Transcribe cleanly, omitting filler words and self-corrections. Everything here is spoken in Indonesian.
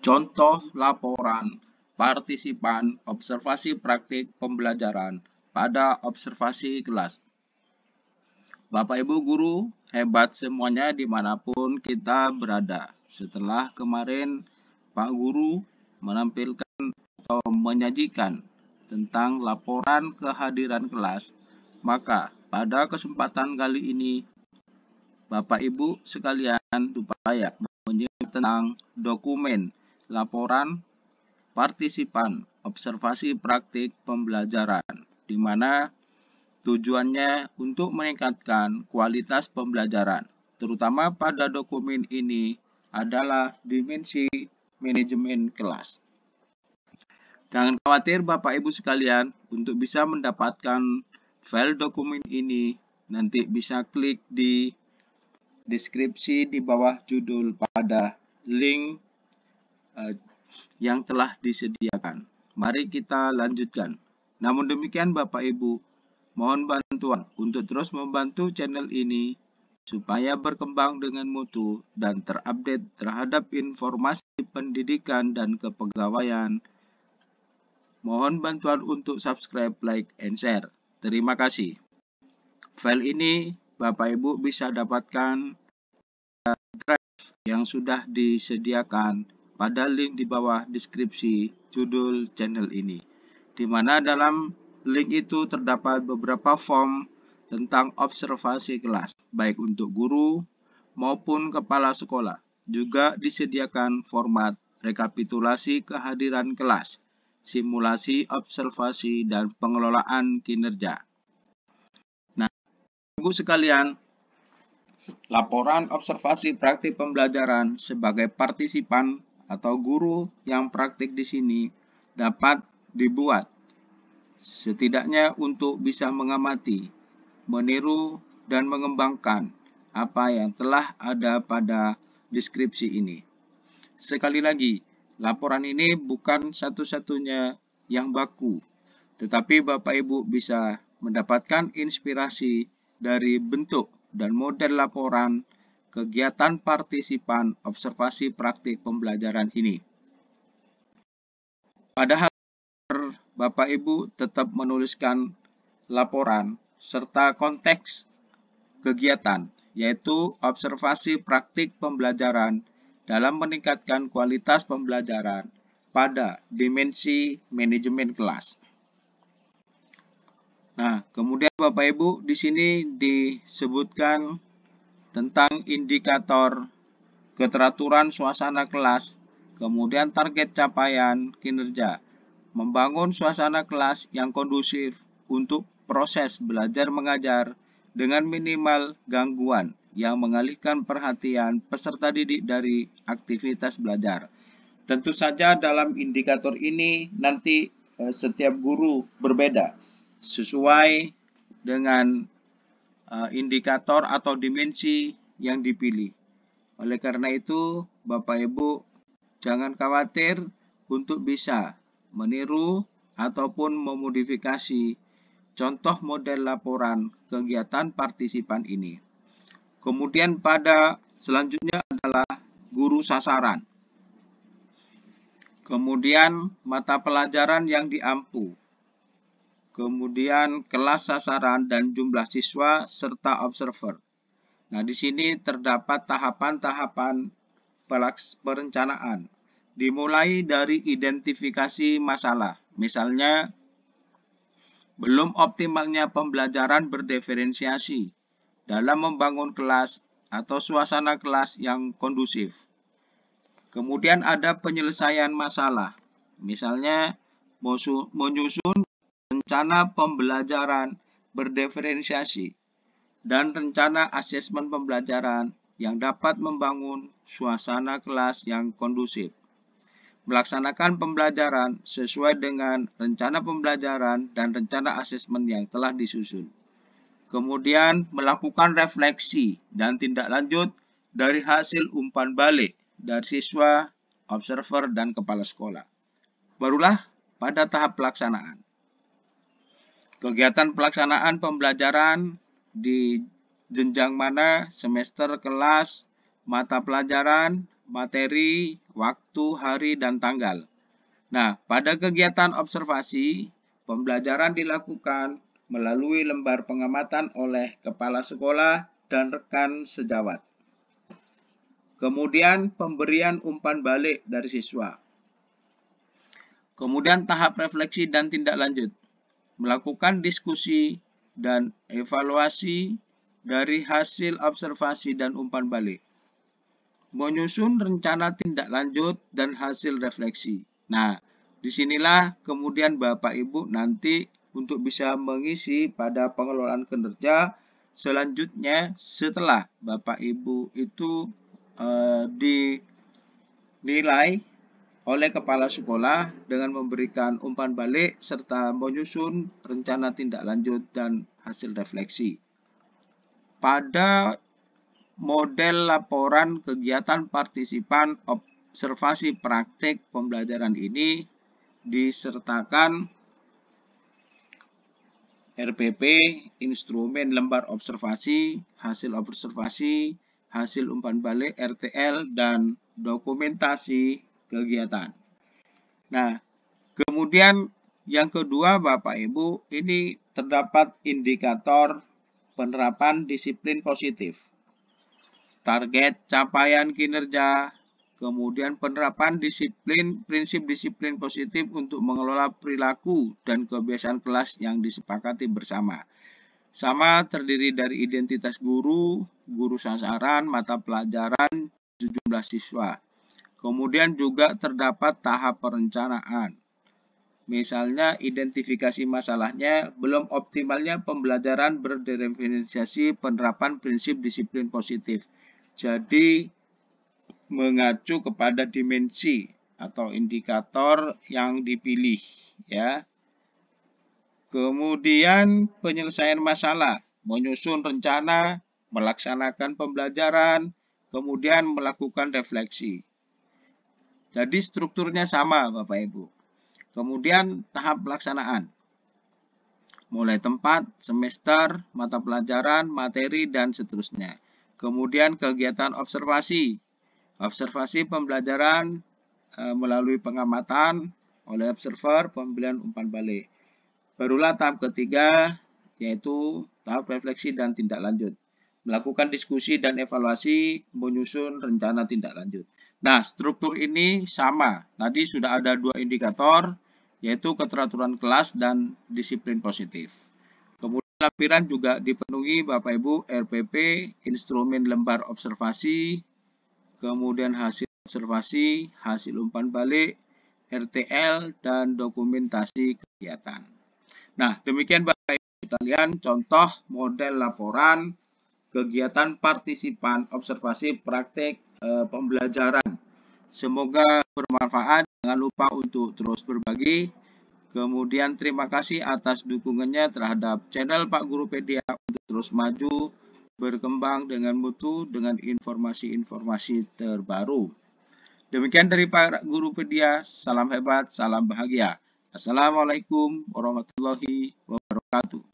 Contoh laporan partisipan observasi praktik pembelajaran pada observasi kelas. Bapak Ibu Guru, hebat semuanya dimanapun kita berada. Setelah kemarin Pak Guru menampilkan atau menyajikan tentang laporan kehadiran kelas, maka pada kesempatan kali ini Bapak Ibu sekalian supaya menyimak tentang dokumen laporan partisipan observasi praktik pembelajaran, di mana tujuannya untuk meningkatkan kualitas pembelajaran, terutama pada dokumen ini adalah dimensi manajemen kelas. Jangan khawatir Bapak Ibu sekalian, untuk bisa mendapatkan file dokumen ini, nanti bisa klik di deskripsi di bawah judul pada link yang telah disediakan. Mari kita lanjutkan. Namun demikian Bapak Ibu, mohon bantuan untuk terus membantu channel ini supaya berkembang dengan mutu dan terupdate terhadap informasi pendidikan dan kepegawaian. Mohon bantuan untuk subscribe, like, and share. Terima kasih. File ini Bapak Ibu bisa dapatkan drive yang sudah disediakan pada link di bawah deskripsi judul channel ini, di mana dalam link itu terdapat beberapa form tentang observasi kelas, baik untuk guru maupun kepala sekolah. Juga disediakan format rekapitulasi kehadiran kelas, simulasi observasi, dan pengelolaan kinerja. Nah, Ibu sekalian, laporan observasi praktik pembelajaran sebagai partisipan atau guru yang praktik di sini dapat dibuat setidaknya untuk bisa mengamati, meniru, dan mengembangkan apa yang telah ada pada deskripsi ini. Sekali lagi, laporan ini bukan satu-satunya yang baku, tetapi Bapak Ibu bisa mendapatkan inspirasi dari bentuk dan model laporan kegiatan partisipan observasi praktik pembelajaran ini. Padahal Bapak Ibu tetap menuliskan laporan serta konteks kegiatan, yaitu observasi praktik pembelajaran dalam meningkatkan kualitas pembelajaran pada dimensi manajemen kelas. Nah, kemudian Bapak Ibu di sini disebutkan tentang indikator keteraturan suasana kelas, kemudian target capaian kinerja, membangun suasana kelas yang kondusif untuk proses belajar mengajar dengan minimal gangguan yang mengalihkan perhatian peserta didik dari aktivitas belajar. Tentu saja dalam indikator ini nanti setiap guru berbeda sesuai dengan indikator atau dimensi yang dipilih. Oleh karena itu, Bapak Ibu jangan khawatir untuk bisa meniru ataupun memodifikasi contoh model laporan kegiatan partisipan ini. Kemudian pada selanjutnya adalah guru sasaran. Kemudian mata pelajaran yang diampu. Kemudian kelas sasaran dan jumlah siswa serta observer. Nah, di sini terdapat tahapan-tahapan perencanaan. Dimulai dari identifikasi masalah. Misalnya, belum optimalnya pembelajaran berdiferensiasi dalam membangun kelas atau suasana kelas yang kondusif. Kemudian ada penyelesaian masalah. Misalnya, menyusun rencana pembelajaran berdiferensiasi dan rencana asesmen pembelajaran yang dapat membangun suasana kelas yang kondusif. Melaksanakan pembelajaran sesuai dengan rencana pembelajaran dan rencana asesmen yang telah disusun. Kemudian melakukan refleksi dan tindak lanjut dari hasil umpan balik dari siswa, observer, dan kepala sekolah. Barulah pada tahap pelaksanaan. Kegiatan pelaksanaan pembelajaran di jenjang mana, semester, kelas, mata pelajaran, materi, waktu, hari, dan tanggal. Nah, pada kegiatan observasi, pembelajaran dilakukan melalui lembar pengamatan oleh kepala sekolah dan rekan sejawat. Kemudian pemberian umpan balik dari siswa. Kemudian tahap refleksi dan tindak lanjut. Melakukan diskusi dan evaluasi dari hasil observasi dan umpan balik. Menyusun rencana tindak lanjut dan hasil refleksi. Nah, disinilah kemudian Bapak Ibu nanti untuk bisa mengisi pada pengelolaan kinerja selanjutnya setelah Bapak Ibu itu dinilai oleh kepala sekolah dengan memberikan umpan balik serta menyusun rencana tindak lanjut dan hasil refleksi. Pada model laporan kegiatan partisipan observasi praktik pembelajaran ini disertakan RPP, instrumen lembar observasi, hasil observasi, hasil umpan balik RTL, dan dokumentasi kegiatan. Nah, kemudian yang kedua Bapak Ibu, ini terdapat indikator penerapan disiplin positif. Target capaian kinerja, kemudian penerapan prinsip disiplin positif untuk mengelola perilaku dan kebiasaan kelas yang disepakati bersama. Sama terdiri dari identitas guru, guru sasaran, mata pelajaran, jumlah siswa. Kemudian juga terdapat tahap perencanaan. Misalnya identifikasi masalahnya, belum optimalnya pembelajaran berdifferensiasi penerapan prinsip disiplin positif. Jadi mengacu kepada dimensi atau indikator yang dipilih ya. Kemudian penyelesaian masalah, menyusun rencana, melaksanakan pembelajaran, kemudian melakukan refleksi. Jadi strukturnya sama Bapak Ibu. Kemudian tahap pelaksanaan. Mulai tempat, semester, mata pelajaran, materi, dan seterusnya. Kemudian kegiatan observasi. Observasi pembelajaran melalui pengamatan oleh observer, pemberian umpan balik. Barulah tahap ketiga, yaitu tahap refleksi dan tindak lanjut. Melakukan diskusi dan evaluasi, menyusun rencana tindak lanjut. Nah, struktur ini sama. Tadi sudah ada dua indikator, yaitu keteraturan kelas dan disiplin positif. Lampiran juga dipenuhi Bapak Ibu RPP, instrumen lembar observasi, kemudian hasil observasi, hasil umpan balik, RTL, dan dokumentasi kegiatan. Nah, demikian Bapak Ibu sekalian contoh model laporan kegiatan partisipan observasi praktik pembelajaran. Semoga bermanfaat, jangan lupa untuk terus berbagi. Kemudian terima kasih atas dukungannya terhadap channel Pak Gurupedia untuk terus maju, berkembang dengan mutu, dengan informasi-informasi terbaru. Demikian dari Pak Gurupedia, salam hebat, salam bahagia. Assalamualaikum warahmatullahi wabarakatuh.